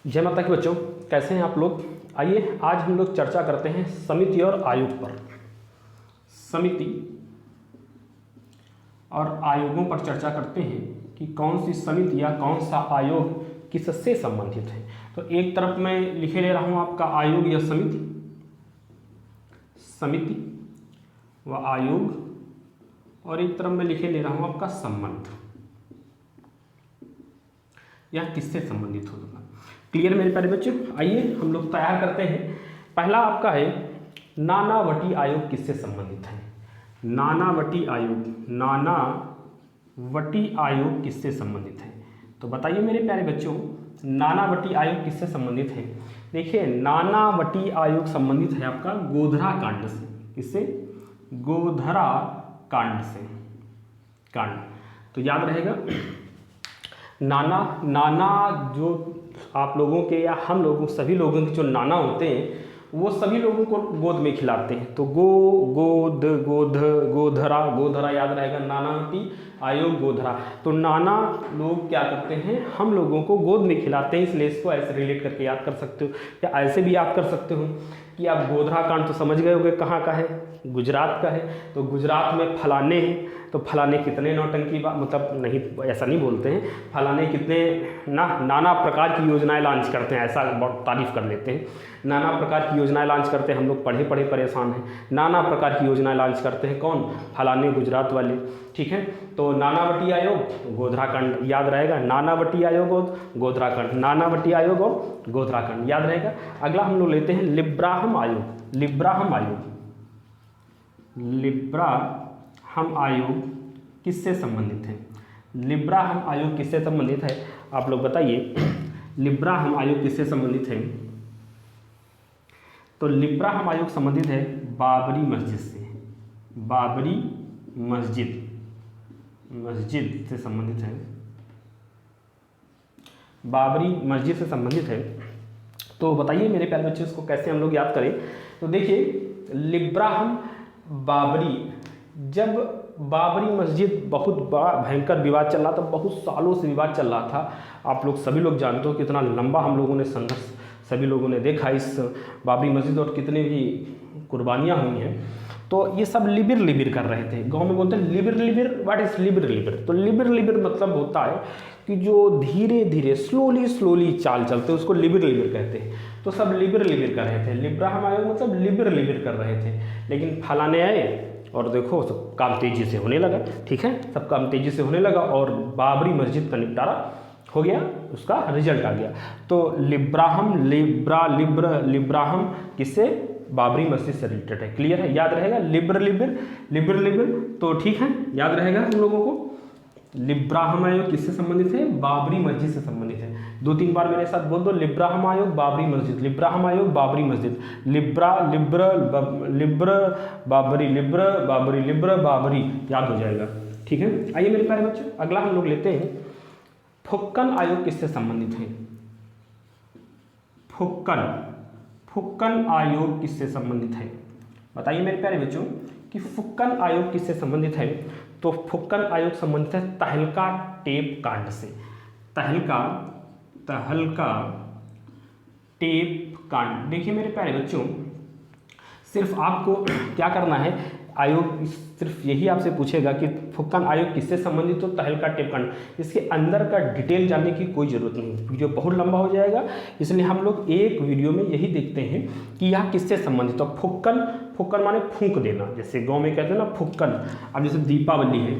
जय माता की बच्चों, कैसे हैं आप लोग। आइए आज हम लोग चर्चा करते हैं समिति और आयोग पर। समिति और आयोगों पर चर्चा करते हैं कि कौन सी समिति या कौन सा आयोग किससे संबंधित है। तो एक तरफ मैं लिखे ले रहा हूं आपका आयोग या समिति, समिति व आयोग, और एक तरफ मैं लिखे ले रहा हूं आपका संबंध, यह किससे संबंधित होगा। क्लियर मेरे प्यारे बच्चों। आइए हम लोग तैयार करते हैं। पहला आपका है नानावटी आयोग किससे संबंधित है। नानावटी आयोग, नानावटी आयोग किससे संबंधित है। तो बताइए मेरे प्यारे बच्चों, नानावटी आयोग किससे संबंधित है। देखिए नानावटी आयोग संबंधित है आपका गोधरा कांड से। किससे? गोधरा कांड से। कांड तो याद रहेगा, नाना जो आप लोगों के या हम लोगों सभी लोगों के जो नाना होते हैं वो सभी लोगों को गोद में खिलाते हैं। तो गोधरा याद रहेगा, नानावटी आयोग गोधरा। तो नाना लोग क्या करते हैं, हम लोगों को गोद में खिलाते हैं, इसलिए इसको ऐसे रिलेट करके याद कर सकते हो या ऐसे भी याद कर सकते हो कि आप गोधरा कांड तो समझ गए होंगे कहाँ का है, गुजरात का है। तो गुजरात में फलाने हैं, तो फलाने कितने नौटंकी मतलब नहीं, ऐसा नहीं बोलते हैं, फलाने कितने नाना प्रकार की योजनाएं लॉन्च करते हैं, ऐसा बहुत तारीफ कर लेते हैं। नाना प्रकार की योजनाएं लॉन्च करते हैं, हम लोग पढ़े पढ़े परेशान हैं। नाना प्रकार की योजनाएं लॉन्च करते हैं कौन? फलाने गुजरात वाले। ठीक है, तो नानावटी आयोग गोधरा कांड याद रहेगा, नानावटी आयोग और गोधरा कांड, नानावटी आयोग और गोधरा कांड याद रहेगा। अगला हम लोग लेते हैं लिब्राहम आयोग। लिब्राहम आयोग, लिब्राहम आयोग किससे संबंधित है। लिब्राहम आयोग किससे संबंधित है, आप लोग बताइए। लिब्राहम आयोग किससे संबंधित है। तो लिब्राहम आयोग संबंधित है बाबरी मस्जिद से। बाबरी मस्जिद से संबंधित है, बाबरी मस्जिद से संबंधित है। तो बताइए मेरे प्यारे बच्चे इसको कैसे हम लोग याद करें। तो देखिए लिब्राहम बाबरी, जब बाबरी मस्जिद बहुत भयंकर विवाद चल रहा था, बहुत सालों से विवाद चल रहा था। आप लोग सभी लोग जानते हो कितना लंबा हम लोगों ने संघर्ष सभी लोगों ने देखा इस बाबरी मस्जिद और कितने भी कुर्बानियाँ हुई हैं। तो ये सब लिबिर कर रहे थे। गांव में बोलते हैं लिबिर। What is लिबिर। तो लिबिर मतलब होता है कि जो धीरे धीरे स्लोली चाल चलते हैं, उसको लिबिर कहते हैं। तो सब लिबिर कर रहे थे। लिब्राहम आयोग मतलब लिबिर कर रहे थे। लेकिन फलाने आए और देखो सब काम तेजी से होने लगा। ठीक है, सब काम तेजी से होने लगा और बाबरी मस्जिद का निपटारा हो गया, उसका रिजल्ट आ गया। तो लिब्राहम किससे? बाबरी मस्जिद से रिलेटेड है। क्लियर है, याद रहेगा। लिबिर। तो ठीक है, याद रहेगा हम लोगों को। लिब्राहम आयोग किससे संबंधित है? बाबरी मस्जिद से संबंधित है। 2-3 बार मेरे साथ बोल दो, लिब्राहम आयोग बाबरी मस्जिद, लिब्राहम आयोग बाबरी मस्जिद, बाबरी, याद हो जाएगा। ठीक है, आइए मेरे प्यारे बच्चों अगला हम लोग लेते हैं फुक्कन आयोग किससे संबंधित है। फुक्कन आयोग किससे संबंधित है। बताइए मेरे प्यारे बच्चों कि फुक्कन आयोग किससे संबंधित है। तो फुक्कन आयोग संबंधित है तहलका टेप कांड से। तहलका टेप कांड। देखिए मेरे प्यारे बच्चों, सिर्फ आपको क्या करना है, आयोग सिर्फ यही आपसे पूछेगा कि फुक्कन आयोग किससे संबंधित हो, तहलका टेप कांड। इसके अंदर का डिटेल जानने की कोई ज़रूरत नहीं, वीडियो बहुत लंबा हो जाएगा, इसलिए हम लोग एक वीडियो में यही देखते हैं कि यह किससे संबंधित हो। फुक्कन माने फूंक देना, जैसे गांव में कहते हैं ना फुक्कन। अब जैसे दीपावली है,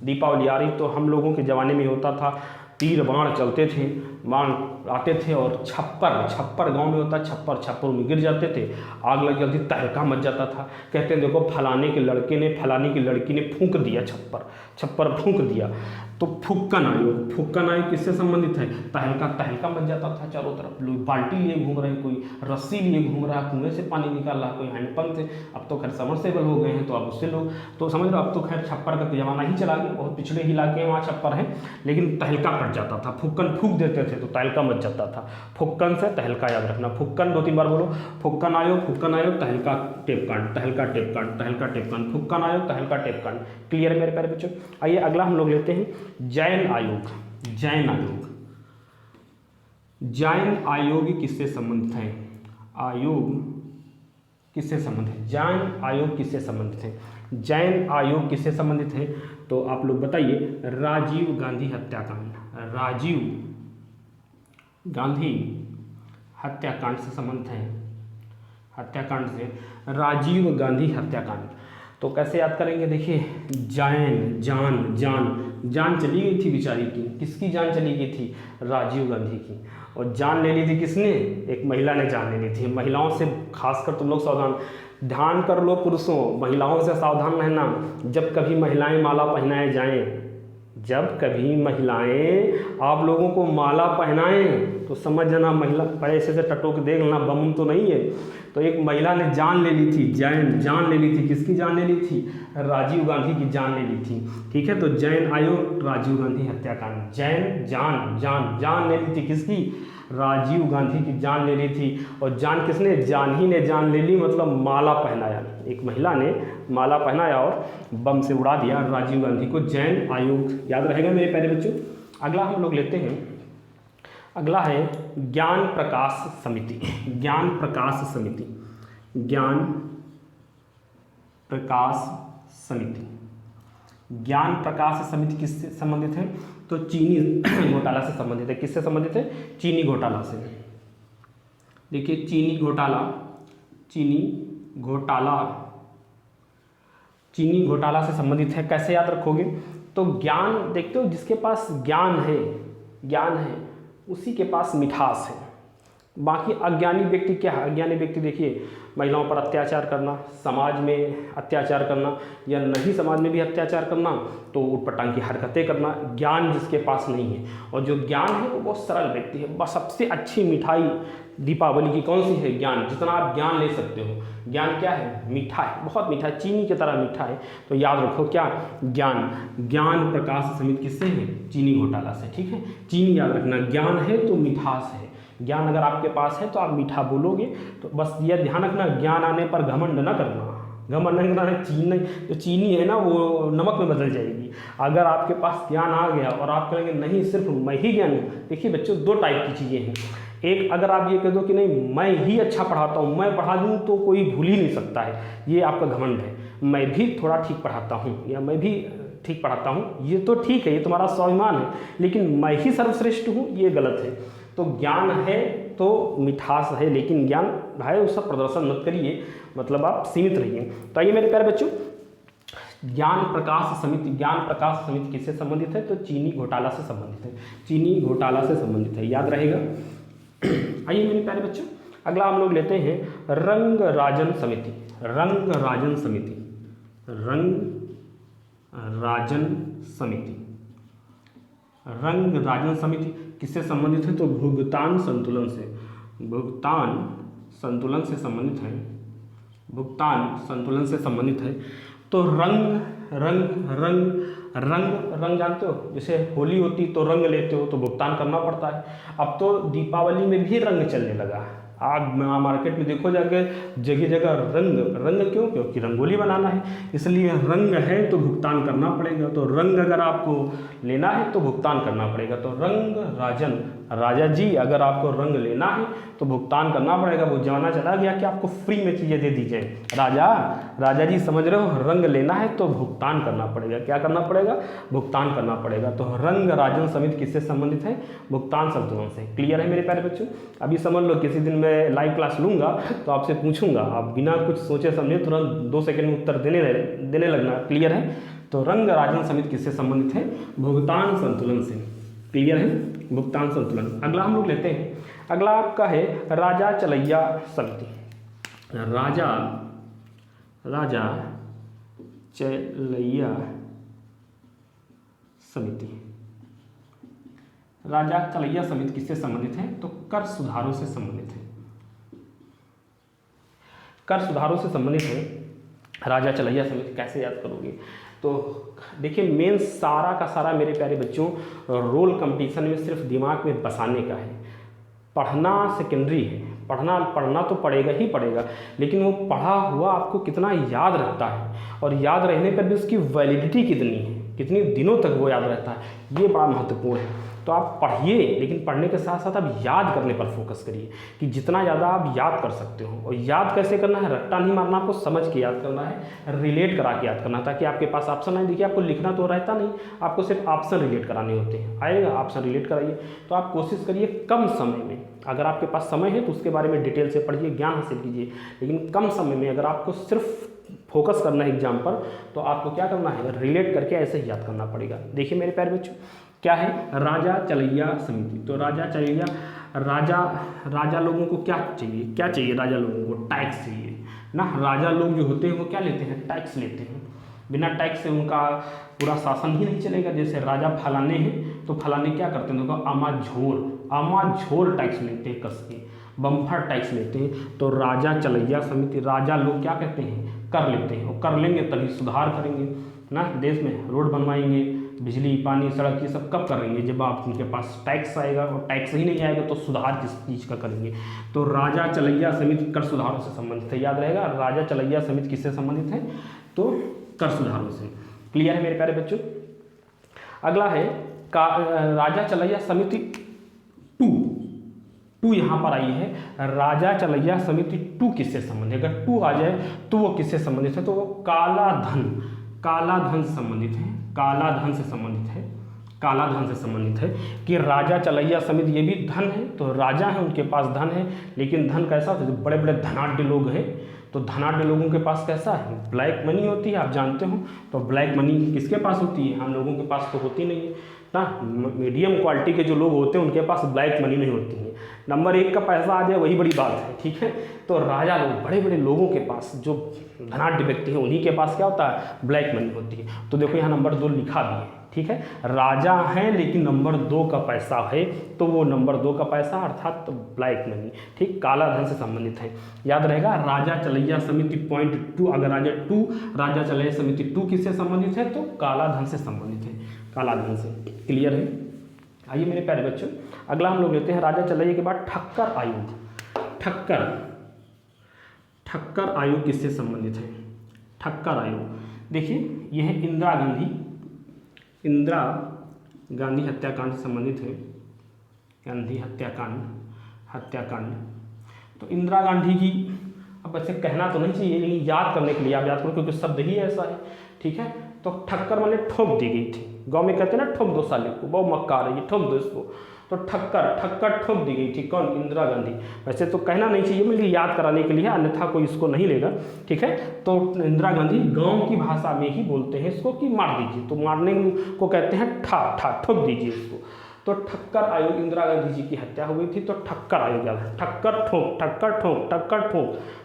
दीपावली आ रही, तो हम लोगों के ज़माने में होता था तीर बाण चलते थे, बाण आते थे और छप्पर गांव में होता है, छप्पर में गिर जाते थे, आग लग जाती, तहलका मच जाता था। कहते हैं देखो फलाने की लड़की ने फूंक दिया, छप्पर फूंक दिया। तो फुक्कन आयोग किससे संबंधित है। तहलका मच जाता था, चारों तरफ लोग बाल्टी लिए घूम रहे हैं, कोई रस्सी लिए घूम रहा है, कुएं से पानी निकाल रहा है, कोई हैंडपंप से। अब तो खैर समरसेबल हो गए हैं, तो अब उससे लोग तो समझ लो, अब तो खैर छप्पर का जमाना ही चला गया। बहुत पिछड़े इलाके हैं वहाँ छप्पर है, लेकिन तहलका पड़ जाता था, फुक्कन फूंक देते थे तो तहलका मच जाता था। फुक्कन से तहलका याद रखना। फुक्कन 2-3 बार बोलो, फुक्कन आयोग तहलका टेप कांड, फुक्कन आयोग तहलका टेप कांड। क्लियर है मेरे प्यारे बच्चों। आइए अगला हम लोग लेते हैं जैन आयोग। जैन आयोग किससे संबंधित है? आयोग किससे संबंधित है? जैन आयोग किससे संबंधित है? जैन आयोग किससे संबंधित है? तो आप लोग बताइए। राजीव गांधी हत्याकांड, राजीव गांधी हत्याकांड से संबंधित है। हत्याकांड से, राजीव गांधी हत्याकांड। तो कैसे याद करेंगे? देखिए, जैन, जान जान जान चली गई थी बेचारी की। किसकी जान चली गई थी? राजीव गांधी की। और जान ले ली थी किसने? एक महिला ने जान ले ली थी। महिलाओं से खासकर तुम लोग सावधान, ध्यान कर लो पुरुषों, महिलाओं से सावधान रहना। जब कभी महिलाएं माला पहनाए जाएं, जब कभी महिलाएं आप लोगों को माला पहनाएं तो समझ जाना महिला पैसे से टटोक देख लेना, बम तो नहीं है। तो एक महिला ने जान ले ली थी, जैन जान ले ली थी। किसकी जान ले ली थी? राजीव गांधी की जान ले ली थी। ठीक है, तो जैन आयोग, राजीव गांधी हत्याकांड। जैन जान जान जान ले ली थी किसकी? राजीव गांधी की जान ले ली थी। और जान किसने? जान ही ने जान ले ली, मतलब माला पहनाया। एक महिला ने माला पहनाया और बम से उड़ा दिया राजीव गांधी को। जैन आयोग याद रहेगा मेरे प्यारे बच्चों। अगला हम लोग लेते हैं, अगला है ज्ञान प्रकाश समिति। ज्ञान प्रकाश समिति, ज्ञान प्रकाश समिति। ज्ञान प्रकाश समिति किससे संबंधित है? तो चीनी घोटाला से संबंधित है। किससे संबंधित है? चीनी घोटाला से। देखिए, चीनी घोटाला, चीनी घोटाला, चीनी घोटाला से संबंधित है। कैसे याद रखोगे? तो ज्ञान, देखते हो जिसके पास ज्ञान है, ज्ञान है उसी के पास मिठास है। बाकी अज्ञानी व्यक्ति क्या है? अज्ञानी व्यक्ति देखिए, महिलाओं पर अत्याचार करना, समाज में अत्याचार करना, या नहीं समाज में भी अत्याचार करना, तो उटपटांग की हरकतें करना। ज्ञान जिसके पास नहीं है, और जो ज्ञान है वो बहुत सरल व्यक्ति है। बस सबसे अच्छी मिठाई दीपावली की कौन सी है? ज्ञान। जितना आप ज्ञान ले सकते हो। ज्ञान क्या है? मीठा है, बहुत मीठा है, चीनी की तरह मीठा है। तो याद रखो क्या? ज्ञान। ज्ञान प्रकाश समिति किससे है? चीनी घोटाला से। ठीक है, चीनी याद रखना। ज्ञान है तो मिठास है। ज्ञान अगर आपके पास है तो आप मीठा बोलोगे। तो बस यह ध्यान रखना, ज्ञान आने पर घमंड न करना। घमंड नहीं करना, चीनी जो चीनी है ना वो नमक में बदल जाएगी। अगर आपके पास ज्ञान आ गया और आप कहेंगे नहीं सिर्फ मैं ही ज्ञान हूँ। देखिए बच्चों, दो टाइप की चीज़ें हैं। एक, अगर आप ये कह दो कि नहीं मैं ही अच्छा पढ़ाता हूँ, मैं पढ़ा दूँ तो कोई भूल ही नहीं सकता है, ये आपका घमंड है। मैं भी थोड़ा ठीक पढ़ाता हूँ या मैं भी ठीक पढ़ाता हूँ, ये तो ठीक है, ये तुम्हारा स्वाभिमान है। लेकिन मैं ही सर्वश्रेष्ठ हूँ, ये गलत है। तो ज्ञान है तो मिठास है, लेकिन ज्ञान है उसका प्रदर्शन मत करिए, मतलब आप सीमित रहिए। तो आइए मेरे प्यारे बच्चों, ज्ञान प्रकाश समिति, ज्ञान प्रकाश समिति किससे संबंधित है? तो चीनी घोटाला से संबंधित है। चीनी घोटाला से संबंधित है, याद रहेगा। आइए मेरे प्यारे बच्चों, अगला हम लोग लेते हैं रंग राजन समिति। रंग राजन समिति, रंग राजन समिति। रंग राजन समिति किससे संबंधित है? तो भुगतान संतुलन से, भुगतान संतुलन से संबंधित है। भुगतान संतुलन से संबंधित है। तो रंग रंग रंग रंग रंग जानते हो, जैसे होली होती तो रंग लेते हो तो भुगतान करना पड़ता है। अब तो दीपावली में भी रंग चलने लगा। आप मार्केट में देखो जाके, जगह जगह रंग। रंग क्यों? क्योंकि रंगोली बनाना है, इसलिए रंग है तो भुगतान करना पड़ेगा। तो रंग अगर आपको लेना है तो भुगतान करना पड़ेगा। तो रंग राजन, राजा जी अगर आपको रंग लेना है तो भुगतान करना पड़ेगा। वो जमाना चला गया कि आपको फ्री में चीज़ें दे दी जाए। राजा जी समझ रहे हो, रंग लेना है तो भुगतान करना पड़ेगा। क्या करना पड़ेगा? भुगतान करना पड़ेगा। तो रंग राजन समिति किससे संबंधित है? भुगतान संतुलन से। क्लियर है मेरे प्यारे बच्चों? अभी समझ लो, किसी दिन मैं लाइव क्लास लूंगा तो आपसे पूछूंगा, आप बिना कुछ सोचे समझे तुरंत 2 सेकंड में उत्तर देने लगना। क्लियर है? तो रंग राजन समिति किससे संबंधित है? भुगतान संतुलन से। क्लियर है? भुगतान संतुलन। अगला हम लोग लेते हैं, अगला आपका है राजा चलैया समिति। राजा चलैया समिति। राजा चलैया समिति किससे संबंधित है? तो कर सुधारों से संबंधित है। कर सुधारों से संबंधित है राजा चलैया समिति। कैसे याद करोगे? तो देखिए, मेन सारा का सारा मेरे प्यारे बच्चों रोल कंपटीशन में सिर्फ दिमाग में बसाने का है। पढ़ना सेकेंडरी है, पढ़ना तो पड़ेगा ही पड़ेगा, लेकिन वो पढ़ा हुआ आपको कितना याद रखता है और याद रहने पर भी उसकी वैलिडिटी कितनी है। कितने दिनों तक वो याद रहता है, ये बड़ा महत्वपूर्ण है। तो आप पढ़िए, लेकिन पढ़ने के साथ साथ आप याद करने पर फोकस करिए कि जितना ज़्यादा आप याद कर सकते हो। और याद कैसे करना है, रट्टा नहीं मारना, आपको समझ के याद करना है, रिलेट करा के याद करना, ताकि आपके पास ऑप्शन आए। देखिए आपको लिखना तो रहता नहीं, आपको सिर्फ ऑप्शन रिलेट कराने होते हैं। आएगा ऑप्शन रिलेट कराइए। तो आप कोशिश करिए कम समय में, अगर आपके पास समय है तो उसके बारे में डिटेल से पढ़िए, ज्ञान हासिल कीजिए। लेकिन कम समय में अगर आपको सिर्फ फोकस करना है एग्जाम पर, तो आपको क्या करना है, रिलेट करके ऐसे ही याद करना पड़ेगा। देखिए मेरे प्यारे बच्चों, क्या है, राजा चलैया समिति। तो राजा चलैया, राजा लोगों को क्या चाहिए, क्या चाहिए राजा लोगों को, टैक्स चाहिए ना। राजा लोग जो होते हैं वो क्या लेते हैं, टैक्स लेते हैं। बिना टैक्स से उनका पूरा शासन ही नहीं चलेगा। जैसे राजा फलाने हैं तो फलाने क्या करते हैं, उनको अमाझोर टैक्स लेते हैं, कस के बम्फर टैक्स लेते हैं। तो राजा चलैया समिति, राजा लोग क्या कहते हैं, कर लेते हैं। और कर लेंगे तभी सुधार करेंगे ना, देश में रोड बनवाएंगे, बिजली पानी सड़क ये सब कब करेंगे, जब आप उनके पास टैक्स आएगा। और टैक्स ही नहीं आएगा तो सुधार किस चीज़ का करेंगे। तो राजा चलैया समिति कर सुधारों से संबंधित है, याद रहेगा। राजा चलैया समिति किससे संबंधित है, तो कर सुधारों से। क्लियर है मेरे प्यारे बच्चों। अगला है राजा चलैया समिति टू यहाँ पर आई है। राजा चलैया समिति टू किससे संबंधित है, अगर टू आ जाए तो वो किससे संबंधित है, तो वो काला धन से संबंधित है, काला धन से संबंधित है, काला धन से संबंधित है। कि राजा चलैया समिति, ये भी धन है, तो राजा है उनके पास धन है, लेकिन धन कैसा होता है, जो बड़े बड़े धनाढ्य लोग हैं, तो धनाढ्य लोगों के पास कैसा है, ब्लैक मनी होती है, आप जानते हो। तो ब्लैक मनी किसके पास होती है, हम लोगों के पास तो होती नहीं है ना। मीडियम क्वालिटी के जो लोग होते हैं उनके पास ब्लैक मनी नहीं होती है। नंबर 1 का पैसा आ जाए वही बड़ी बात है, ठीक है। तो राजा लोग, बड़े बड़े लोगों के पास, जो धनाढ्य व्यक्ति हैं उन्हीं के पास क्या होता है, ब्लैक मनी होती है। तो देखो यहाँ नंबर 2 लिखा भी है, ठीक है। राजा हैं लेकिन नंबर 2 का पैसा है, तो वो नंबर 2 का पैसा अर्थात तो ब्लैक मनी, ठीक, काला धन से संबंधित है। याद रहेगा राजा चलैया समिति पॉइंट 2, अगर राजा चलैया समिति 2 किससे संबंधित है, तो काला धन से संबंधित है, काला धन से। क्लियर है। आइए मेरे प्यारे बच्चों, अगला हम लोग लेते हैं राजा चलैया के बाद ठक्कर आयोग। ठक्कर आयोग किससे संबंधित है, ठक्कर आयोग। देखिए यह है इंदिरा गांधी हत्याकांड से संबंधित है, गांधी हत्याकांड। तो इंदिरा गांधी की, अब ऐसे कहना तो नहीं चाहिए लेकिन याद करने के लिए आप याद करो, क्योंकि शब्द ही ऐसा है, ठीक है। तो ठक्कर माने ठोक दी गई थी, गांव में कहते हैं ना, ठोक दो साले को, बहुत मक्कार है ये, ठोक दो इसको। तो ठक्कर ठोक दी गई थी, कौन, इंदिरा गांधी। वैसे तो कहना नहीं चाहिए, लेकिन याद कराने के लिए, अन्यथा कोई इसको नहीं लेगा, ठीक है। तो इंदिरा गांधी गांव की भाषा में ही बोलते हैं इसको कि मार दीजिए, तो मारने को कहते हैं ठोक दीजिए इसको। तो ठक्कर आयोग, इंदिरा गांधी जी की हत्या हो गई थी, तो ठक्कर आयोग याद है, ठक्कर ठोक।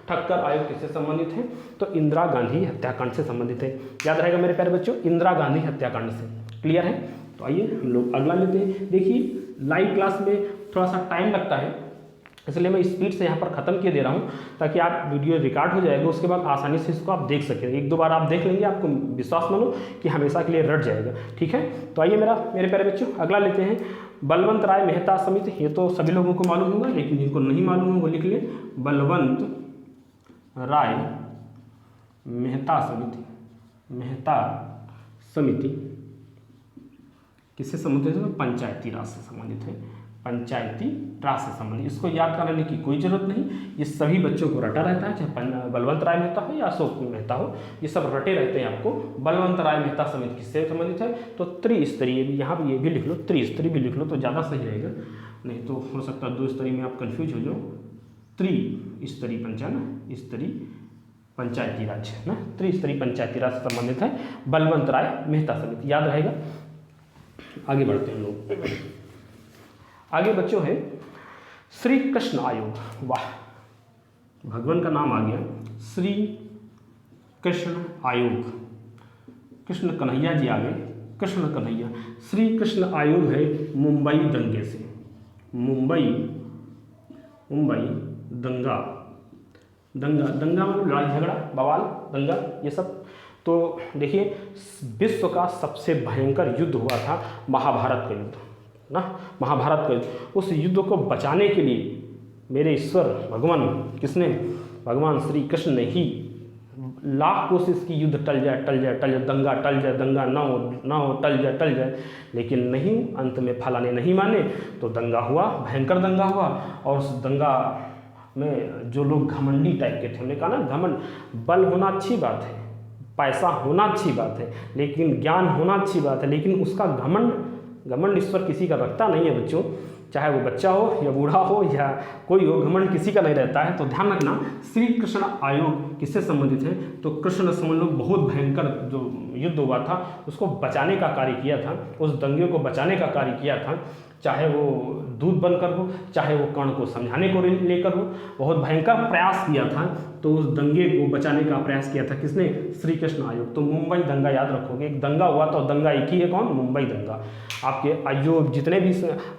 ठक्कर आयोग किससे संबंधित है, तो इंदिरा गांधी हत्याकांड से संबंधित है। याद रहेगा मेरे प्यारे बच्चों, इंदिरा गांधी हत्याकांड से। क्लियर है। तो आइए हम लोग अगला लेते हैं। देखिए लाइव क्लास में थोड़ा सा टाइम लगता है, इसलिए मैं स्पीड से यहाँ पर ख़त्म किए दे रहा हूँ, ताकि आप वीडियो रिकॉर्ड हो जाएगा, उसके बाद आसानी से इसको आप देख सकें। 1-2 बार आप देख लेंगे, आपको विश्वास मानो कि हमेशा के लिए रट जाएगा, ठीक है। तो आइए मेरे प्यारे बच्चों, अगला लेते हैं बलवंत राय मेहता समिति। ये तो सभी लोगों को मालूम होगा, लेकिन जिनको नहीं मालूम है वो लिख ले, बलवंत राय मेहता समिति किससे संबंधित है, पंचायती राज से संबंधित है, पंचायती राज से संबंधित। इसको याद कराने की कोई जरूरत नहीं, ये सभी बच्चों को रटा रहता है, चाहे बलवंत राय मेहता हो या अशोक मेहता हो, ये सब रटे रहते हैं आपको। बलवंत राय मेहता समिति किससे संबंधित है, तो त्रिस्तरीय, यहाँ भी ये भी लिख लो, त्रिस्तरीय भी लिख लो तो ज़्यादा सही रहेगा, नहीं तो हो सकता है 2 स्तरीय में आप कन्फ्यूज हो जाओ। त्रिस्तरीय पंचायती राज ना, त्रिस्तरीय पंचायती राज से संबंधित है बलवंत राय मेहता समिति, याद रहेगा। आगे बढ़ते हैं लोग, आगे बच्चों है श्री कृष्ण आयोग। वाह, भगवान का नाम आ गया, श्री कृष्ण आयोग, कृष्ण कन्हैया जी आ गए, कृष्ण कन्हैया। श्री कृष्ण आयोग है मुंबई दंगे से, मुंबई दंगा मतलब लड़ाई झगड़ा, बवाल, दंगा, ये सब। तो देखिए विश्व का सबसे भयंकर युद्ध हुआ था महाभारत का युद्ध ना, महाभारत का युद्ध। उस युद्ध को बचाने के लिए मेरे ईश्वर भगवान, किसने, भगवान श्री कृष्ण ने ही लाख कोशिश की युद्ध टल जाए, टल जाए, टल जाए, दंगा टल जाए, दंगा ना हो, टल जाए, टल जाए, लेकिन नहीं, अंत में फला ने नहीं माने तो दंगा हुआ, भयंकर दंगा हुआ। और उस दंगा में जो लोग घमंडी टाइप के थे, हमने कहा ना घमंड, बल होना अच्छी बात है, पैसा होना अच्छी बात है, लेकिन ज्ञान होना अच्छी बात है, लेकिन उसका घमंड ईश्वर किसी का रखता नहीं है बच्चों, चाहे वो बच्चा हो या बूढ़ा हो या कोई हो, घमंड किसी का नहीं रहता है। तो ध्यान रखना, श्री कृष्ण आयोग किससे संबंधित है? तो कृष्ण समझ लो बहुत भयंकर जो युद्ध हुआ था उसको बचाने का कार्य किया था, उस दंगे को बचाने का कार्य किया था, चाहे वो दूध बनकर हो, चाहे वो कर्ण को समझाने को लेकर हो, बहुत भयंकर प्रयास किया था। तो उस दंगे को बचाने का प्रयास किया था किसने? श्री कृष्ण आयोग। तो मुंबई दंगा याद रखोगे, एक दंगा हुआ तो दंगा एक ही है, कौन? मुंबई दंगा। आपके आयोग जितने भी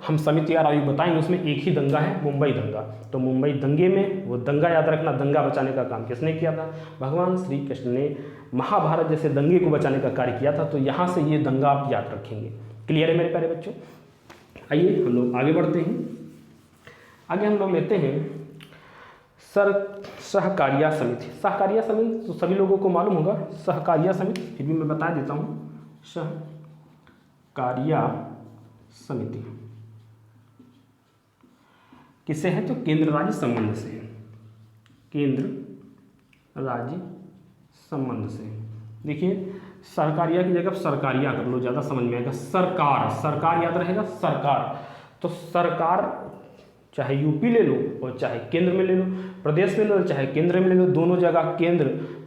हम समिति और आयोग बताएंगे उसमें एक ही दंगा है, मुंबई दंगा। तो मुंबई दंगे में वो दंगा याद रखना, दंगा बचाने का काम किसने किया था? भगवान श्री कृष्ण ने महाभारत जैसे दंगे को बचाने का कार्य किया था। तो यहाँ से ये दंगा आप याद रखेंगे। क्लियर है मेरे प्यारे बच्चों? आइए हम लोग आगे बढ़ते हैं। आगे हम लोग लेते हैं सहकारिया समिति। सहकारिया समिति तो सभी लोगों को मालूम होगा, सहकारिया समिति फिर भी मैं बता देता हूँ। सहकारिया समिति किससे है? तो केंद्र राज्य संबंध से है, केंद्र राज्य संबंध से। देखिए सरकारिया की जगह सरकारिया कर लो, ज़्यादा समझ में आएगा। सरकार याद रहेगा, सरकार। तो सरकार चाहे यूपी ले लो और चाहे केंद्र में ले लो, प्रदेश में ले लो चाहे केंद्र में ले लो, दोनों जगह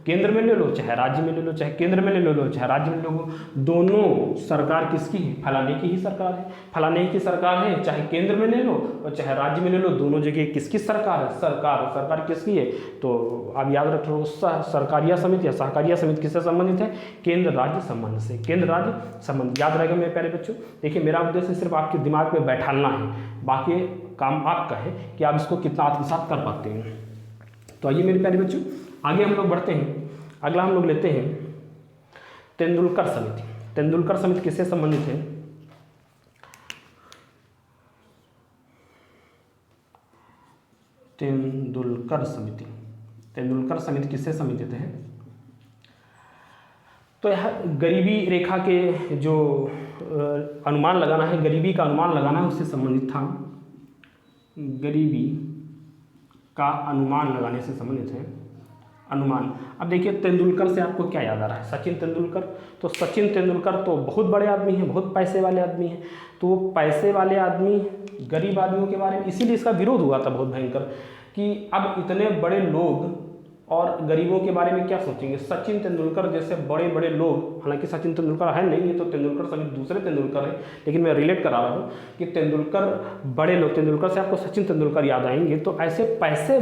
केंद्र में ले लो चाहे राज्य में ले लो, चाहे केंद्र में ले लो चाहे राज्य में ले लो, दोनों सरकार किसकी है? फलाने की ही सरकार है। फलाने की सरकार है, चाहे केंद्र में ले लो और चाहे राज्य में ले लो, दोनों जगह किसकी सरकार है? सरकार किसकी है? तो आप याद रख लो, सरकारिया समिति या सहकारिया समिति किससे संबंधित है? केंद्र राज्य संबंध से। केंद्र राज्य संबंध याद रहेगा मेरे प्यारे बच्चों। देखिए मेरा उद्देश्य सिर्फ आपके दिमाग में बैठाना है, बाकी काम आपका है कि आप इसको कितना आत्मसात कर पाते हैं। तो आइए मेरे प्यारे बच्चों आगे हम लोग बढ़ते हैं। अगला हम लोग लेते हैं तेंदुलकर समिति। तेंदुलकर समिति किससे संबंधित है? तेंदुलकर समिति किससे संबंधित है? तो यह गरीबी रेखा के जो अनुमान लगाना है, गरीबी का अनुमान लगाना है, उससे संबंधित था। गरीबी का अनुमान लगाने से संबंधित है। अनुमान। अब देखिए तेंदुलकर से आपको क्या याद आ रहा है? सचिन तेंदुलकर। तो सचिन तेंदुलकर तो बहुत बड़े आदमी हैं, बहुत पैसे वाले आदमी हैं। तो वो पैसे वाले आदमी गरीब आदमियों के बारे में, इसीलिए इसका विरोध हुआ था बहुत भयंकर कि अब इतने बड़े लोग और गरीबों के बारे में क्या सोचेंगे। सचिन तेंदुलकर जैसे बड़े बड़े लोग, हालांकि सचिन तेंदुलकर है नहीं, ये तो तेंदुलकर समिति दूसरे तेंदुलकर है, लेकिन मैं रिलेट करा रहा हूँ कि तेंदुलकर बड़े लोग, तेंदुलकर से आपको सचिन तेंदुलकर याद आएंगे। तो ऐसे पैसे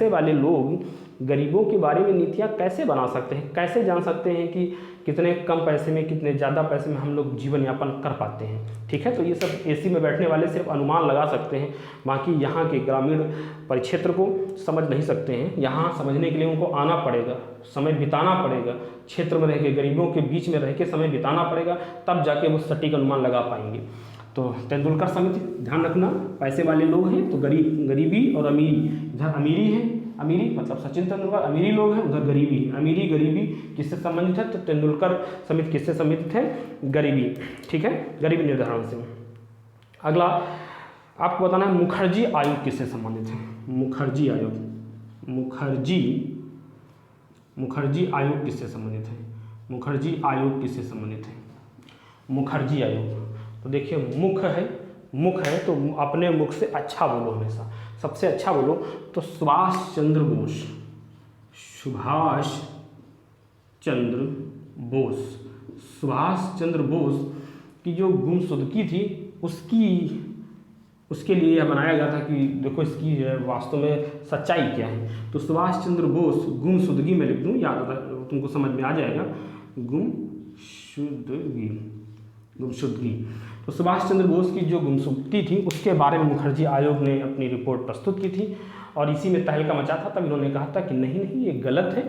वाले लोग गरीबों के बारे में नीतियाँ कैसे बना सकते हैं? कैसे जान सकते हैं कि कितने कम पैसे में कितने ज़्यादा पैसे में हम लोग जीवन यापन कर पाते हैं? ठीक है, तो ये सब एसी में बैठने वाले सिर्फ अनुमान लगा सकते हैं, बाकी यहाँ के ग्रामीण परिक्षेत्र को समझ नहीं सकते हैं। यहाँ समझने के लिए उनको आना पड़ेगा, समय बिताना पड़ेगा, क्षेत्र में रह के, गरीबों के बीच में रह के समय बिताना पड़ेगा, तब जाके वो सटीक अनुमान लगा पाएंगे। तो तेंदुलकर समिति ध्यान रखना, पैसे वाले लोग हैं तो गरीबी और अमीरी, इधर अमीरी है, अमीरी मतलब सचिन तेंदुलकर अमीरी लोग हैं, उधर गरीबी, अमीरी गरीबी किससे संबंधित है? तो तेंदुलकर समिति किससे संबंधित है? गरीबी। ठीक है, गरीबी निर्धारण से। अगला आपको बताना है मुखर्जी आयोग किससे संबंधित है? मुखर्जी आयोग किससे संबंधित है? मुखर्जी आयोग किससे संबंधित है? मुखर्जी आयोग तो देखिए मुख है तो अपने मुख से अच्छा बोलो, हमेशा सबसे अच्छा बोलो। तो सुभाष चंद्र बोस की जो गुमशुदगी थी उसके लिए यह बनाया गया था कि देखो इसकी वास्तव में सच्चाई क्या है। तो सुभाष चंद्र बोस गुमशुदगी में लिख दूँ, याद तुमको समझ में आ जाएगा। गुमशुदगी तो सुभाष चंद्र बोस की जो गुमशुदगी थी उसके बारे में मुखर्जी आयोग ने अपनी रिपोर्ट प्रस्तुत की थी और इसी में तहलका मचा था। तब इन्होंने कहा था कि नहीं ये गलत है।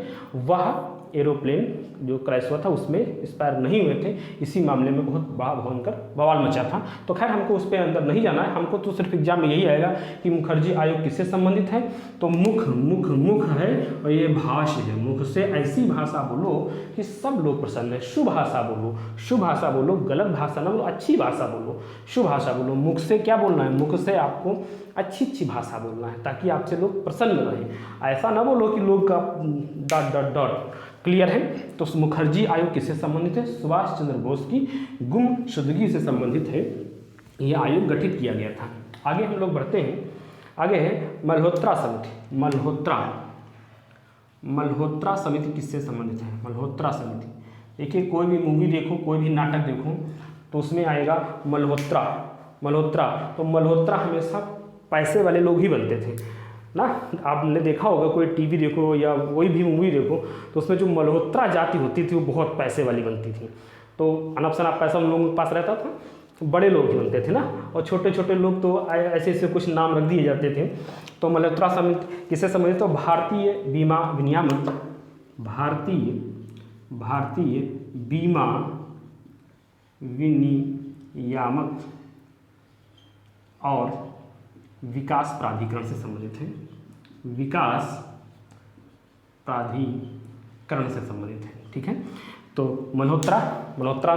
एरोप्लेन जो क्रैश हुआ था उसमें एक्सपायर नहीं हुए थे। इसी मामले में बहुत बड़ा भयंकर बवाल मचा था। तो खैर हमको उस पर अंदर नहीं जाना है, हमको तो सिर्फ एग्जाम में यही आएगा कि मुखर्जी आयोग किससे संबंधित है। तो मुख है और ये भाष्य है। मुख से ऐसी भाषा बोलो कि सब लोग प्रसन्न है। सुभाषा बोलो, सुभाषा बोलो, गलत भाषा ना बोलो, अच्छी भाषा बोलो, सुभाषा बोलो। मुख से क्या बोलना है, मुख से आपको अच्छी भाषा बोलना है ताकि आपसे लोग प्रसन्न रहें। ऐसा ना बोलो कि लोग का डॉट डॉट डॉट। क्लियर है। तो मुखर्जी आयोग किससे संबंधित है, सुभाष चंद्र बोस की गुमशुदगी से संबंधित है। यह आयोग गठित किया गया था। आगे हम लोग बढ़ते हैं। आगे है मल्होत्रा समिति। मल्होत्रा समिति किससे संबंधित है, मल्होत्रा समिति। देखिए कोई भी मूवी देखो, कोई भी नाटक देखो तो उसमें आएगा मल्होत्रा। तो मल्होत्रा हमेशा पैसे वाले लोग ही बनते थे ना। आपने देखा होगा, कोई टीवी देखो या कोई भी मूवी देखो तो उसमें जो मल्होत्रा जाति होती थी वो बहुत पैसे वाली बनती थी। तो अनप शनाप पैसा उन लोगों के पास रहता था, बड़े लोग ही बनते थे ना, और छोटे छोटे लोग तो ऐसे ऐसे कुछ नाम रख दिए जाते थे। तो मल्होत्रा समिति किससे संबंधित, तो भारतीय बीमा विनियामक, भारतीय बीमा विनियामक और विकास प्राधिकरण से संबंधित है। विकास प्राधिकरण से संबंधित है। ठीक है। तो मल्होत्रा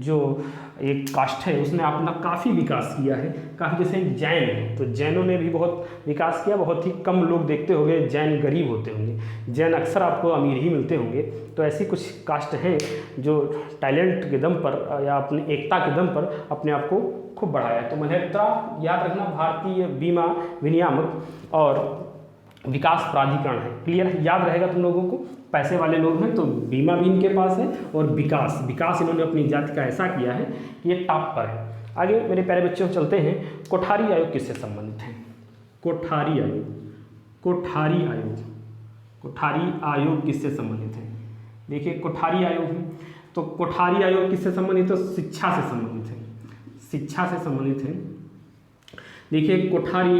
जो एक कास्ट है उसने अपना काफ़ी विकास किया है। काफ़ी, जैसे एक जैन है तो जैनों ने भी बहुत विकास किया। बहुत ही कम लोग देखते होंगे जैन गरीब होते होंगे, जैन अक्सर आपको अमीर ही मिलते होंगे। तो ऐसी कुछ कास्ट हैं जो टैलेंट के दम पर या अपनी एकता के दम पर अपने आप को खूब बढ़ाया है। तो मल्होत्रा याद रखना, भारतीय बीमा विनियामक और विकास प्राधिकरण है। क्लियर, याद रहेगा तुम लोगों को। पैसे वाले लोग हैं तो बीमा भी इनके पास है और विकास इन्होंने अपनी जाति का ऐसा किया है कि ये टॉप पर है। आगे मेरे प्यारे बच्चों चलते हैं। कोठारी आयोग किससे संबंधित है, कोठारी आयोग किससे संबंधित है। देखिए कोठारी आयोग है तो कोठारी आयोग किससे संबंधित है, शिक्षा से संबंधित है। देखिए कोठारी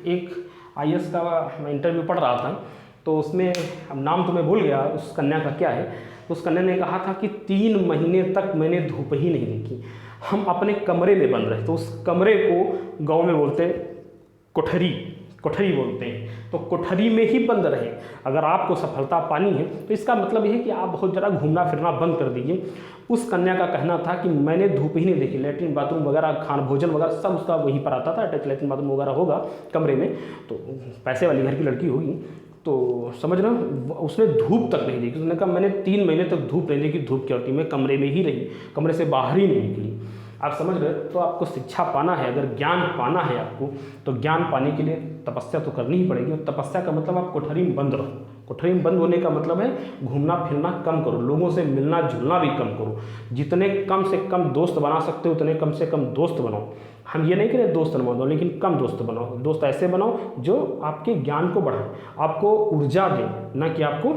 एक IAS का मैं इंटरव्यू पढ़ रहा था तो उसमें, अब नाम तो मैं भूल गया उस कन्या का क्या है, तो उस कन्या ने कहा था कि 3 महीने तक मैंने धूप ही नहीं देखी, हम अपने कमरे में बंद रहे। तो उस कमरे को गांव में बोलते हैं कोठरी बोलते हैं। तो कोठरी में ही बंद रहे। अगर आपको सफलता पानी है तो इसका मतलब यह है कि आप बहुत ज़्यादा घूमना फिरना बंद कर दीजिए। उस कन्या का कहना था कि मैंने धूप ही नहीं देखी, लेटरिन बाथरूम वगैरह, खाना भोजन वगैरह सब उसका वहीं पर आता था, अटैच लेटरिन बाथरूम वगैरह होगा कमरे में। तो पैसे वाली घर की लड़की होगी तो समझ रहे हो, उसने धूप तक नहीं देखी। उसने कहा मैंने 3 महीने तक धूप नहीं देखी। धूप क्या होती है, मैं कमरे में ही रही, कमरे से बाहर ही नहीं निकली। आप समझ रहे। तो आपको शिक्षा पाना है, अगर ज्ञान पाना है आपको, तो ज्ञान पाने के लिए तपस्या तो करनी ही पड़ेगी। और तपस्या का मतलब आप कोठरी में बंद रहो। कोठरी में बंद होने का मतलब है घूमना फिरना कम करो, लोगों से मिलना जुलना भी कम करो। जितने कम से कम दोस्त बना सकते हो उतने कम से कम दोस्त बनाओ। हम ये नहीं कह रहे दोस्त बनवा दो, लेकिन कम दोस्त बनाओ। दोस्त ऐसे बनाओ जो आपके ज्ञान को बढ़ाए, आपको ऊर्जा दे, ना कि आपको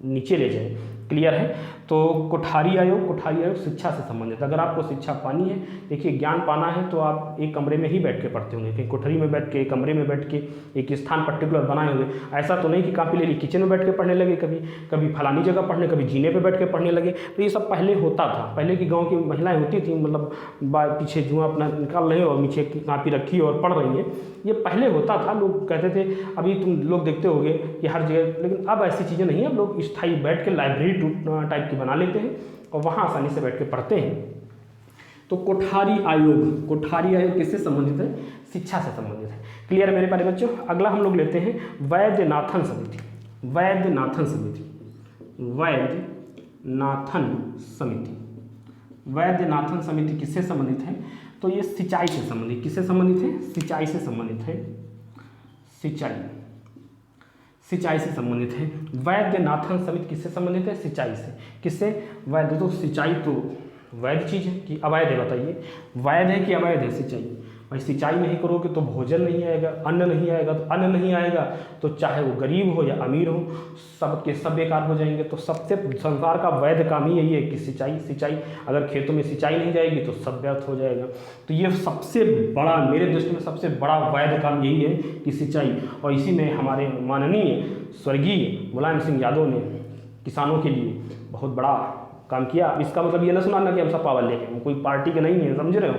नीचे ले जाए। क्लियर है। तो कोठारी आयोग शिक्षा से संबंधित। अगर आपको शिक्षा पानी है, देखिए ज्ञान पाना है तो आप एक कमरे में ही बैठ के पढ़ते होंगे, कहीं कोठरी में बैठ के, एक कमरे में बैठ के, एक स्थान पर्टिकुलर बनाए होंगे। ऐसा तो नहीं कि कॉपी ले ली किचन में बैठ के पढ़ने लगे, कभी फलानी जगह पढ़ने, कभी जीने पे बैठ के पढ़ने लगे। तो ये सब पहले होता था। पहले की गाँव की महिलाएं होती थी, मतलब पीछे धुआं अपना निकाल रही और नीचे कॉपी रखी और पढ़ रही है। ये पहले होता था, लोग कहते थे। अभी तुम लोग देखते होगे कि हर जगह, लेकिन अब ऐसी चीज़ें नहीं है। अब लोग स्थायी बैठ के लाइब्रेरी टाइप की बना लेते हैं और वहाँ आसानी से बैठ के पढ़ते हैं। तो कोठारी आयोग किससे संबंधित है, शिक्षा से संबंधित है। क्लियर है मेरे प्यारे बच्चों। अगला हम लोग लेते हैं वैद्यनाथन समिति किससे संबंधित है, तो ये सिंचाई से संबंधित। किससे संबंधित है, सिंचाई से संबंधित है। सिंचाई से संबंधित है। वैद्यनाथन समिति किससे संबंधित है, सिंचाई से। किससे, वैद्य। तो सिंचाई तो वैध चीज़ है कि अवैध है, बताइए। वैध है कि अवैध है सिंचाई। भाई सिंचाई नहीं करोगे तो भोजन नहीं आएगा, अन्न नहीं आएगा। तो अन्न नहीं आएगा तो चाहे वो गरीब हो या अमीर हो, सबके सब बेकार हो जाएंगे। तो सबसे संसार का वैध काम ही यही है कि सिंचाई। अगर खेतों में सिंचाई नहीं जाएगी तो सब व्यर्थ हो जाएगा। तो ये सबसे बड़ा, मेरे दृष्टि में सबसे बड़ा वैध काम यही है कि सिंचाई। और इसी में हमारे माननीय स्वर्गीय मुलायम सिंह यादव ने किसानों के लिए बहुत बड़ा काम किया। अब इसका मतलब ये ना सुनाना कि हम सब पावर लेके हैं, कोई पार्टी के नहीं है, समझ रहे हो।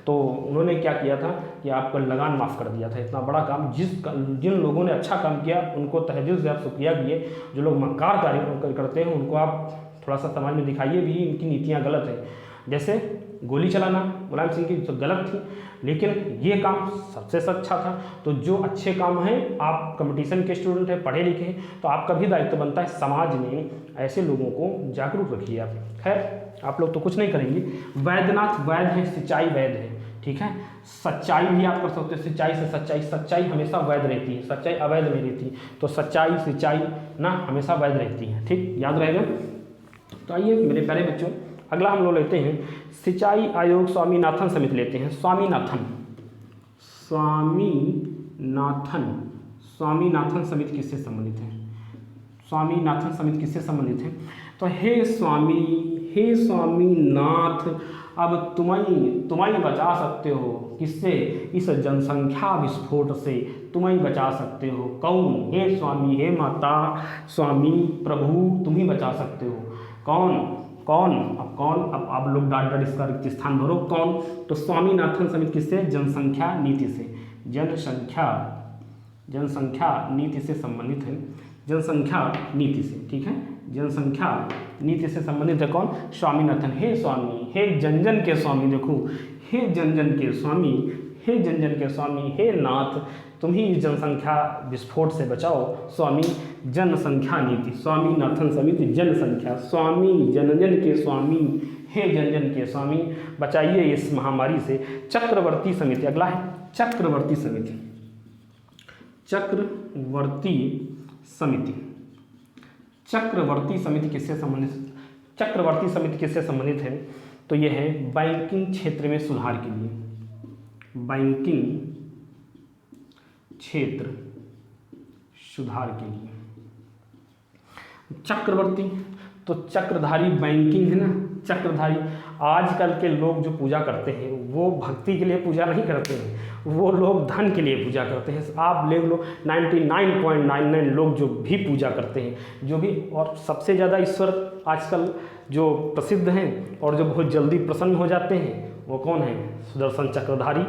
तो उन्होंने क्या किया था कि आपका लगान माफ़ कर दिया था। इतना बड़ा काम जिन लोगों ने अच्छा काम किया उनको तहे दिल से आप शुक्रिया किए। जो लोग मक्कार कार्य करते हैं उनको आप थोड़ा सा समाज में दिखाइए भी इनकी नीतियाँ गलत हैं। जैसे गोली चलाना मुलायम सिंह की तो गलत थी, लेकिन ये काम सबसे अच्छा था। तो जो अच्छे काम हैं, आप कंपटीशन के स्टूडेंट हैं, पढ़े लिखे हैं, तो आपका भी दायित्व बनता है समाज में ऐसे लोगों को जागरूक रखिए आप। खैर आप लोग तो कुछ नहीं करेंगे। वैद्यनाथ वैध है, सिंचाई वैध है, ठीक है। सच्चाई भी आप कर सकते हो, सिंचाई से सच्चाई, सच्चाई हमेशा वैध रहती है, सच्चाई अवैध नहीं रहती। तो सच्चाई सिंचाई ना हमेशा वैध रहती है, ठीक, याद रहेगा। तो आइए मेरे प्यारे बच्चों, अगला हम लोग लेते हैं सिंचाई आयोग स्वामीनाथन समिति लेते हैं। स्वामीनाथन समिति किससे संबंधित है? स्वामीनाथन समिति किससे संबंधित है? तो हे स्वामीनाथ, अब तुम्हें बचा सकते हो। किससे? इस जनसंख्या विस्फोट से तुम्हें बचा सकते हो। कौन? हे स्वामी, हे माता, स्वामी प्रभु, तुम ही बचा सकते हो। कौन? अब आप लोग डाट इसका रिक्त स्थान भरो। कौन? तो स्वामीनाथन समिति किससे? जनसंख्या नीति से। जनसंख्या नीति से संबंधित है, जनसंख्या नीति से, ठीक है। जनसंख्या नीति से संबंधित है कौन? स्वामीनाथन। हे स्वामी, हे जन के स्वामी, देखो, हे जन के स्वामी, हे जन के स्वामी, हे नाथ, तुम ही जनसंख्या विस्फोट से बचाओ। स्वामी जनसंख्या नीति, स्वामीनाथन समिति जनसंख्या, स्वामी जन के स्वामी, हे जन के स्वामी, बचाइए इस महामारी से। चक्रवर्ती समिति अगला है, चक्रवर्ती समिति। चक्रवर्ती समिति किससे संबंधित? चक्रवर्ती समिति किससे संबंधित है? तो यह है बैंकिंग क्षेत्र में सुधार के लिए, बैंकिंग क्षेत्र सुधार के लिए। चक्रवर्ती तो चक्रधारी बैंकिंग है ना, चक्रधारी। आजकल के लोग जो पूजा करते हैं वो भक्ति के लिए पूजा नहीं करते हैं, वो लोग धन के लिए पूजा करते हैं। आप ले लो 99.99 लोग जो भी पूजा करते हैं, जो भी, और सबसे ज़्यादा ईश्वर आजकल जो प्रसिद्ध हैं और जो बहुत जल्दी प्रसन्न हो जाते हैं वो कौन है? सुदर्शन चक्रधारी।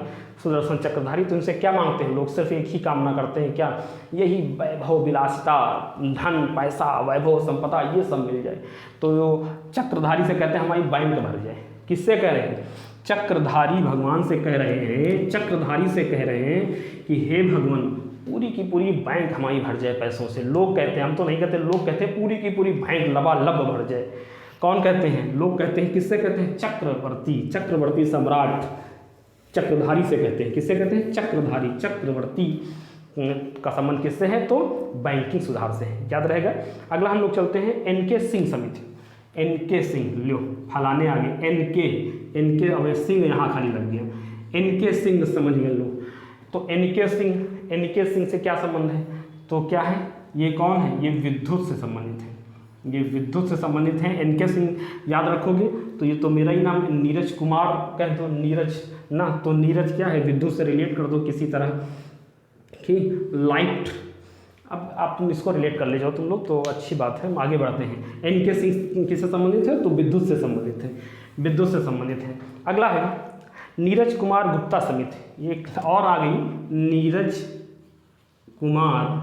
सुदर्शन चक्रधारी। तो इनसे क्या मांगते हैं लोग? सिर्फ एक ही कामना करते हैं, क्या? यही वैभव विलासिता, धन पैसा, वैभव संपदा, ये सब मिल जाए। तो चक्रधारी से कहते हैं हमारी बैंक भर जाए। किससे कह रहे हैं? चक्रधारी भगवान से कह रहे हैं, चक्रधारी से कह रहे हैं कि हे भगवान, पूरी की पूरी बैंक हमारी भर जाए पैसों से। लोग कहते हैं, हम तो नहीं कहते, लोग कहते हैं पूरी की पूरी बैंक लबालब भर जाए। कौन कहते हैं? लोग कहते हैं। किससे कहते हैं? चक्रवर्ती सम्राट चक्रधारी से कहते हैं। किससे कहते हैं? चक्रधारी। चक्रवर्ती का संबंध किससे है? तो बैंकिंग सुधार से है, याद रहेगा। अगला हम लोग चलते हैं एनके सिंह समिति। एनके सिंह, लो फलाने आगे एनके, अब सिंह यहाँ खाली लग गया। एनके सिंह समझ में लो। तो एनके सिंह से क्या संबंध है? तो क्या है? ये कौन है? ये विद्युत से संबंधित है, ये विद्युत से संबंधित हैं। एनके सिंह याद रखोगे तो ये तो मेरा ही नाम नीरज कुमार कह दो, नीरज ना, तो नीरज क्या है? विद्युत से रिलेट कर दो किसी तरह की, लाइट। अब आप तुम इसको रिलेट कर ले जाओ तुम लोग, तो अच्छी बात है, हम आगे बढ़ते हैं। एनके सिंह किससे संबंधित है? तो विद्युत से संबंधित है, विद्युत से संबंधित है। अगला है नीरज कुमार गुप्ता समिति। ये और आ गई नीरज कुमार,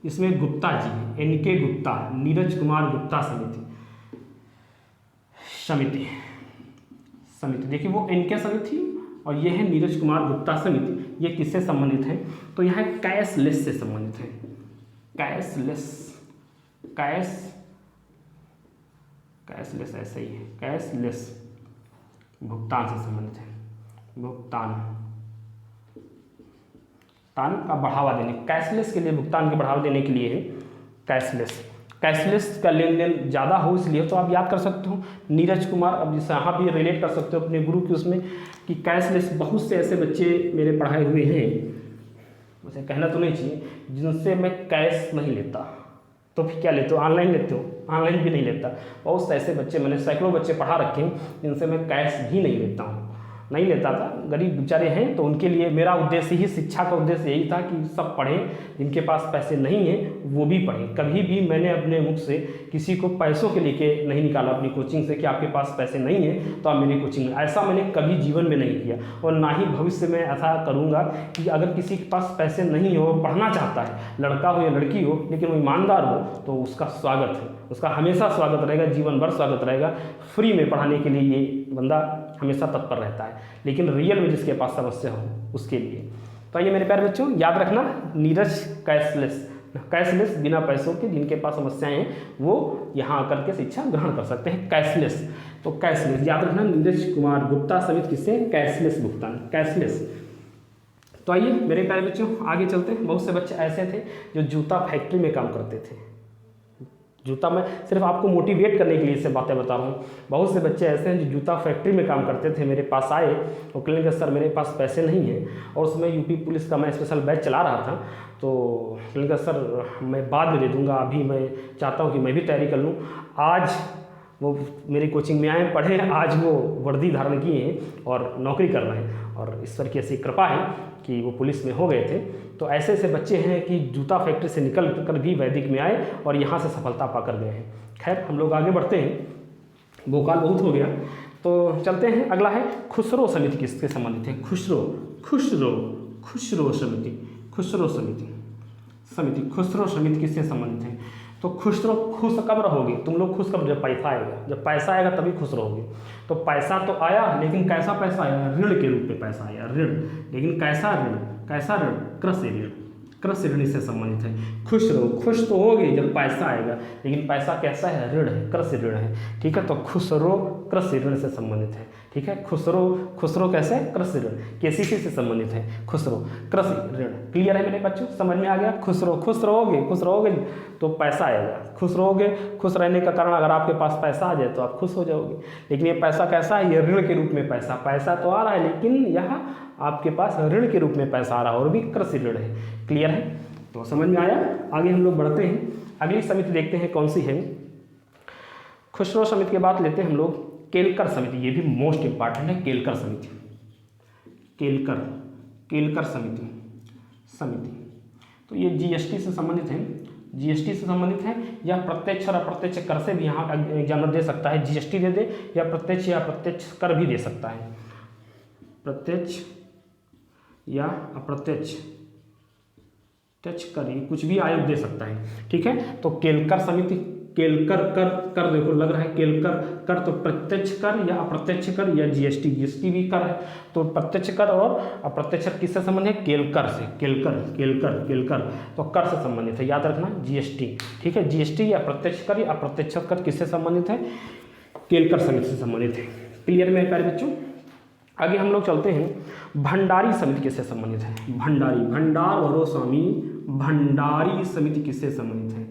इसमें गुप्ता जी, एनके गुप्ता, नीरज कुमार गुप्ता समिति। देखिए वो एनके समिति और ये है नीरज कुमार गुप्ता समिति। ये किससे संबंधित है? तो यह कैशलेस से संबंधित है। कैशलेस ऐसा ही है, कैशलेस भुगतान से संबंधित है। भुगतान का बढ़ावा देने, कैशलेस के लिए, भुगतान के बढ़ावा देने के लिए है कैशलेस का लेन देन ज़्यादा हो, इसलिए। तो आप याद कर सकते हो नीरज कुमार। अब जैसे यहाँ भी रिलेट कर सकते हो अपने गुरु की उसमें कि कैशलेस, बहुत से ऐसे बच्चे मेरे पढ़ाए हुए हैं, मुझे कहना तो नहीं चाहिए, जिनसे मैं कैश नहीं लेता। तो फिर क्या लेते हो? ऑनलाइन लेते हो? ऑनलाइन भी नहीं लेता। बहुत से ऐसे बच्चे, मैंने सैकड़ों बच्चे पढ़ा रखे हैं जिनसे मैं कैश भी नहीं लेता हूँ नहीं लेता था, गरीब बेचारे हैं तो उनके लिए मेरा उद्देश्य ही, शिक्षा का उद्देश्य यही था कि सब पढ़ें, जिनके पास पैसे नहीं हैं वो भी पढ़ें। कभी भी मैंने अपने मुख से किसी को पैसों के लेके नहीं निकाला अपनी कोचिंग से कि आपके पास पैसे नहीं हैं तो आप मेरी कोचिंग में, ऐसा मैंने कभी जीवन में नहीं किया और ना ही भविष्य में ऐसा करूँगा कि अगर किसी के पास पैसे नहीं हो, पढ़ना चाहता है, लड़का हो या लड़की हो, लेकिन वो ईमानदार हो तो उसका स्वागत है, उसका हमेशा स्वागत रहेगा, जीवन भर स्वागत रहेगा। फ्री में पढ़ाने के लिए ये बंदा हमेशा तत्पर रहता है, लेकिन रियल में जिसके पास समस्या हो उसके लिए। तो ये मेरे प्यारे बच्चों याद रखना, नीरज कैशलेस बिना पैसों के, जिनके पास समस्याएं हैं वो यहाँ आकर के शिक्षा ग्रहण कर सकते हैं। कैशलेस, तो कैशलेस याद रखना, नीरज कुमार गुप्ता समिति किससे, कैशलेस भुगतान, कैशलेस। तो आइए मेरे प्यारे बच्चों आगे चलते हैं। बहुत से बच्चे ऐसे थे जो जूता फैक्ट्री में काम करते थे। जूता, मैं सिर्फ आपको मोटिवेट करने के लिए इसे बातें बता रहा हूँ। बहुत से बच्चे ऐसे हैं जो जूता फैक्ट्री में काम करते थे, मेरे पास आए और कहने लगे सर मेरे पास पैसे नहीं हैं, और उसमें यूपी पुलिस का मैं स्पेशल बैच चला रहा था, तो कहने लगा सर मैं बाद में दे दूँगा, अभी मैं चाहता हूँ कि मैं भी तैयारी कर लूँ। आज वो मेरी कोचिंग में आए, पढ़े, आज वो वर्दी धारण किए हैं और नौकरी कर रहे हैं, और ईश्वर की ऐसी कृपा है कि वो पुलिस में हो गए थे। तो ऐसे ऐसे बच्चे हैं कि जूता फैक्ट्री से निकल कर भी वैदिक में आए और यहाँ से सफलता पाकर गए हैं। खैर हम लोग आगे बढ़ते हैं, भोकाल बहुत हो गया, तो चलते हैं। अगला है खुसरो समिति किसके संबंधित है, खुसरो समिति किससे संबंधित है। तो खुश कब रहोगे तुम लोग, खुश कब, जब पैसा आएगा, जब पैसा आएगा तभी खुश रहोगे। तो पैसा तो आया, लेकिन कैसा पैसा आया, ऋण के रूप में पैसा आया, ऋण, लेकिन कैसा ऋण, कृषि ऋण से संबंधित है। खुश रहो, खुश तो होगे जब पैसा आएगा, लेकिन पैसा कैसा है, ऋण है, कृषि ऋण है, ठीक है। तो खुसरो कृषि ऋण से संबंधित है, ठीक है। खुसरो कैसे, कृषि ऋण, केसीसी से संबंधित है, खुसरो कृषि ऋण। क्लियर है मेरे बच्चों, समझ में आ गया। खुश रहोगे तो पैसा आएगा, खुश रहोगे, खुश रहने का कारण अगर आपके पास पैसा आ जाए तो आप खुश हो जाओगे। लेकिन ये पैसा कैसा है, ये ऋण के रूप में पैसा तो आ रहा है, लेकिन यह आपके पास ऋण के रूप में पैसा आ रहा है और भी कृषि ऋण है। क्लियर है, तो समझ में आया। आगे हम लोग बढ़ते हैं, अगली समिति देखते हैं कौन सी है। खुसरो समिति के बाद लेते हैं हम लोग केलकर समिति, ये भी मोस्ट इंपॉर्टेंट है। केलकर समिति, केलकर समिति तो ये जीएसटी से संबंधित है, या प्रत्यक्ष और अप्रत्यक्ष कर से भी यहाँ एग्जामिनर दे सकता है, जीएसटी दे दे या अप्रत्यक्ष कर भी दे सकता है, प्रत्यक्ष या अप्रत्यक्ष कर, ये कुछ भी आयोग दे सकता है, ठीक है। तो केलकर समिति, केलकर कर देखो लग रहा है, केलकर कर तो प्रत्यक्ष कर या अप्रत्यक्ष कर या जीएसटी भी कर है। तो प्रत्यक्ष कर और अप्रत्यक्ष कर किससे संबंधित है, केलकर से, केलकर तो कर से संबंधित है, याद रखना जीएसटी, ठीक है। जीएसटी या प्रत्यक्ष कर या अप्रत्यक्ष कर किससे संबंधित है, केलकर समिति से संबंधित है। क्लियर मेरे प्यारे बच्चों। आगे हम लोग चलते हैं, भंडारी समिति किससे संबंधित है, भंडारी समिति किससे संबंधित है,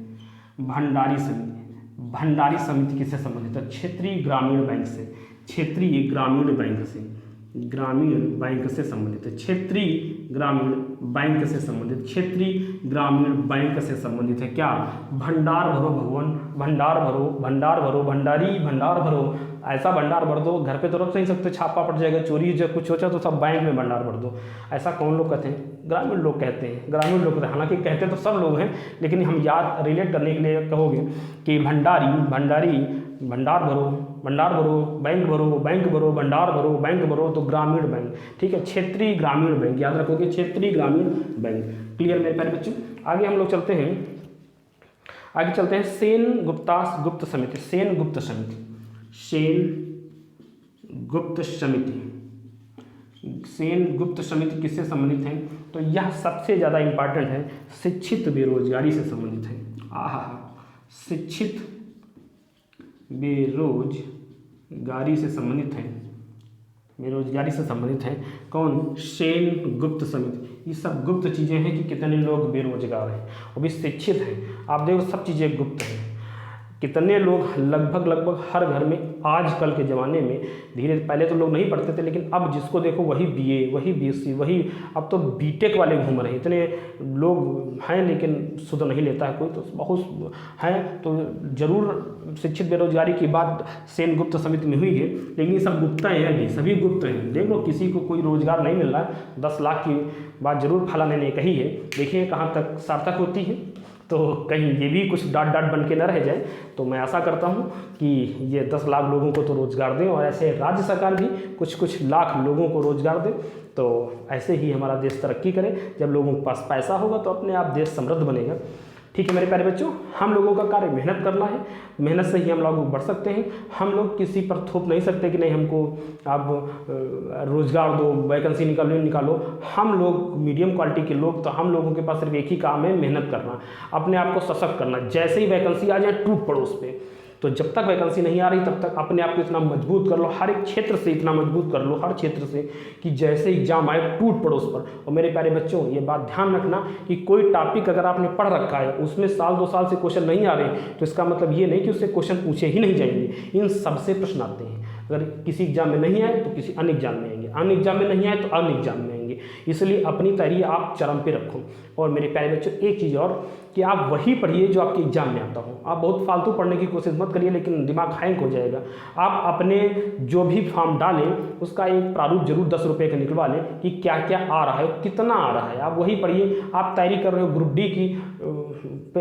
भंडारी समिति किससे संबंधित है, क्षेत्रीय ग्रामीण बैंक से संबंधित है, क्षेत्रीय ग्रामीण बैंक से संबंधित है। क्या, भंडार भरो, ऐसा भंडार भर दो, घर पे तो रख नहीं सकते, छापा पड़ जाएगा, चोरी जब कुछ होता तो सब बैंक में भंडार भर दो। ऐसा कौन लोग कहते हैं, ग्रामीण लोग कहते हैं। हालांकि कहते तो सब लोग हैं, लेकिन हम याद रिलेट करने के लिए कहोगे कि भंडार भरो, बैंक भरो, बैंक भरो, तो ग्रामीण बैंक, ठीक है, क्षेत्रीय ग्रामीण बैंक, याद रखोगे, क्षेत्रीय ग्रामीण बैंक। क्लियर मेरे प्यारे बच्चों। आगे हम लोग चलते हैं, सेन गुप्त समिति किससे संबंधित है, तो यह सबसे ज़्यादा इंपॉर्टेंट है, शिक्षित बेरोजगारी से संबंधित है। शिक्षित बेरोजगारी से संबंधित है, कौन, सेन गुप्त समिति। ये सब गुप्त चीज़ें हैं कि कितने लोग बेरोजगार हैं, वो भी शिक्षित हैं। आप देखो सब चीज़ें गुप्त हैं, कितने लोग लगभग हर घर में आजकल के ज़माने में धीरे, पहले तो लोग नहीं पढ़ते थे, लेकिन अब जिसको देखो वही बीए, वही बीएससी, वही अब तो बीटेक वाले घूम रहे हैं। इतने लोग हैं लेकिन सुध नहीं लेता है कोई, तो बहुत हैं। तो जरूर शिक्षित बेरोजगारी की बात सेनगुप्त समिति में हुई है, लेकिन ये सब गुप्त हैं अभी, सभी गुप्त हैं। देख लो किसी को कोई रोजगार नहीं मिल रहा है, 10 लाख की बात जरूर फलाने ने कही है, देखिए कहाँ तक सार्थक होती है। तो कहीं ये भी कुछ डाट बन के न रह जाए। तो मैं आशा करता हूँ कि ये 10 लाख लोगों को तो रोज़गार दें, और ऐसे राज्य सरकार भी कुछ लाख लोगों को रोज़गार दे। तो ऐसे ही हमारा देश तरक्की करे। जब लोगों के पास पैसा होगा तो अपने आप देश समृद्ध बनेगा। ठीक है मेरे प्यारे बच्चों, हम लोगों का कार्य मेहनत करना है, मेहनत से ही हम लोग बढ़ सकते हैं। हम लोग किसी पर थोप नहीं सकते कि नहीं हमको आप रोज़गार दो, वैकेंसी निकालो। हम लोग मीडियम क्वालिटी के लोग, तो हम लोगों के पास सिर्फ एक ही काम है, मेहनत करना, अपने आप को सशक्त करना। जैसे ही वैकेंसी आ जाए टूट पड़ो उस पर। तो जब तक वैकेंसी नहीं आ रही तब तक अपने आप को इतना मजबूत कर लो, हर एक क्षेत्र से इतना मजबूत कर लो, हर क्षेत्र से, कि जैसे एग्जाम आए टूट पड़ो उस पर। और मेरे प्यारे बच्चों ये बात ध्यान रखना कि कोई टॉपिक अगर आपने पढ़ रखा है, उसमें साल 2 साल से क्वेश्चन नहीं आ रहे, तो इसका मतलब ये नहीं कि उससे क्वेश्चन पूछे ही नहीं जाएंगे। इन सबसे प्रश्न आते हैं। अगर किसी एग्जाम में नहीं आए तो किसी अन्य एग्जाम में आएंगे, अन्य एग्जाम में नहीं आए तो अन्य एग्जाम में आएंगे। इसलिए अपनी तैयारी आप चरम पे रखो। और मेरे प्यारे बच्चों एक चीज़ और, कि आप वही पढ़िए जो आपके एग्जाम में आता हो। आप बहुत फालतू पढ़ने की कोशिश मत करिए, लेकिन दिमाग हैंग हो जाएगा। आप अपने जो भी फॉर्म डालें उसका एक प्रारूप जरूर 10 रुपये का निकलवा लें कि क्या क्या आ रहा है, कितना आ रहा है। आप वही पढ़िए। आप तैयारी कर रहे हो ग्रुप डी की,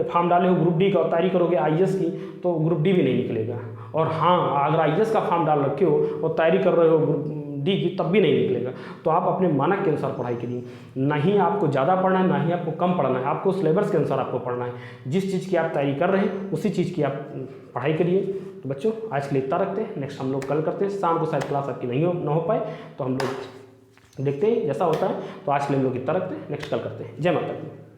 फॉर्म डाले हो ग्रुप डी का, तैयारी करोगे आईएएस की तो ग्रुप डी भी नहीं निकलेगा। और हाँ, अगर आईएएस का फॉर्म डाल रखे हो और तैयारी कर रहे हो ग्रुप डी की, तब भी नहीं निकलेगा। तो आप अपने मानक के अनुसार पढ़ाई करिए। नहीं आपको ज़्यादा पढ़ना है, ना ही आपको कम पढ़ना है, आपको सिलेबस के अनुसार आपको पढ़ना है। जिस चीज़ की आप तैयारी कर रहे हैं उसी चीज़ की आप पढ़ाई करिए। तो बच्चों आज के लिए इतना रखते हैं, नेक्स्ट हम लोग कल करते हैं। शाम को शायद क्लास आपकी ना हो पाए, तो हम लोग देखते हैं जैसा होता है। तो आज के लिए हम लोग इतना रखते हैं, नेक्स्ट कल करते हैं। जय माता दी।